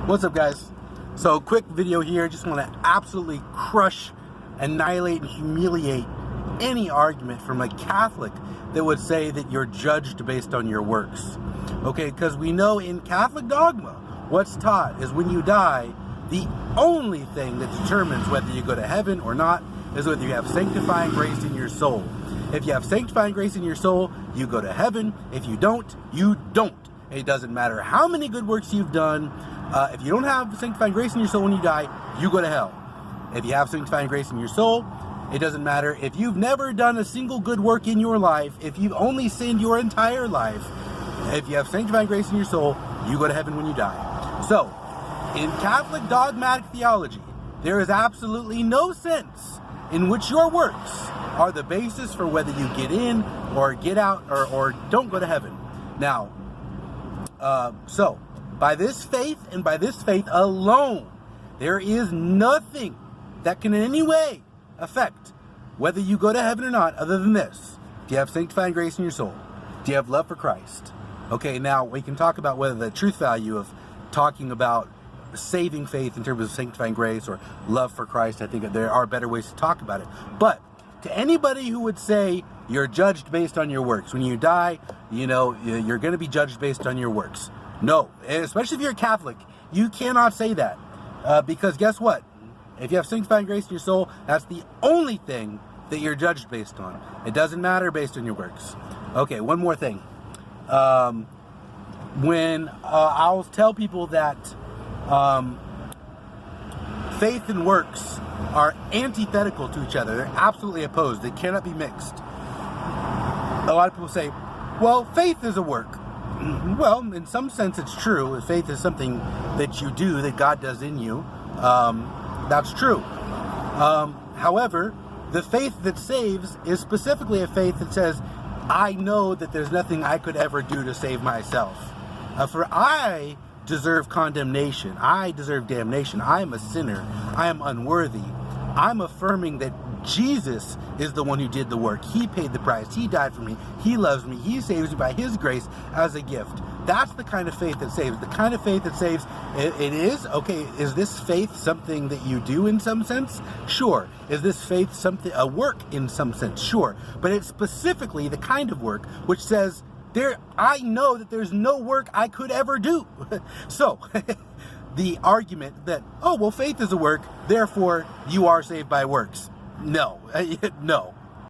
What's up, guys? So quick video here. Just want to absolutely crush, annihilate, and humiliate any argument from a Catholic that would say that you're judged based on your works. Okay, because we know in Catholic dogma, what's taught is when you die, the only thing that determines whether you go to heaven or not is whether you have sanctifying grace in your soul. If you have sanctifying grace in your soul, you go to heaven. If you don't, you don't. It doesn't matter how many good works you've done. If you don't have sanctifying grace in your soul when you die, you go to hell. If you have sanctifying grace in your soul, it doesn't matter if you've never done a single good work in your life, if you've only sinned your entire life, if you have sanctifying grace in your soul, you go to heaven when you die. So, in Catholic dogmatic theology, there is absolutely no sense in which your works are the basis for whether you get in or get out or don't go to heaven. Now, so, by this faith and by this faith alone, there is nothing that can in any way affect whether you go to heaven or not other than this. Do you have sanctifying grace in your soul? Do you have love for Christ? Okay, now we can talk about whether the truth value of talking about saving faith in terms of sanctifying grace or love for Christ, I think there are better ways to talk about it. But to anybody who would say you're judged based on your works, when you die, you know, you're going to be judged based on your works. No, especially if you're a Catholic, you cannot say that. Because guess what? If you have sanctifying grace in your soul, that's the only thing that you're judged based on. It doesn't matter based on your works. Okay, one more thing. When I'll tell people that faith and works are antithetical to each other, they're absolutely opposed, they cannot be mixed. A lot of people say, well, faith is a work. Well, in some sense it's true. Faith is something that you do, that God does in you. That's true. However, the faith that saves is specifically a faith that says, I know that there's nothing I could ever do to save myself. For I deserve condemnation. I deserve damnation. I am a sinner. I am unworthy. I'm affirming that Jesus is the one who did the work. He paid the price. He died for me. He loves me. He saves me by His grace as a gift. That's the kind of faith that saves. The kind of faith that saves, it is, okay, is this faith something that you do in some sense? Sure. Is this faith something, a work in some sense? Sure. But it's specifically the kind of work which says, I know that there's no work I could ever do. So, the argument that, oh, well, faith is a work, therefore you are saved by works. No, no.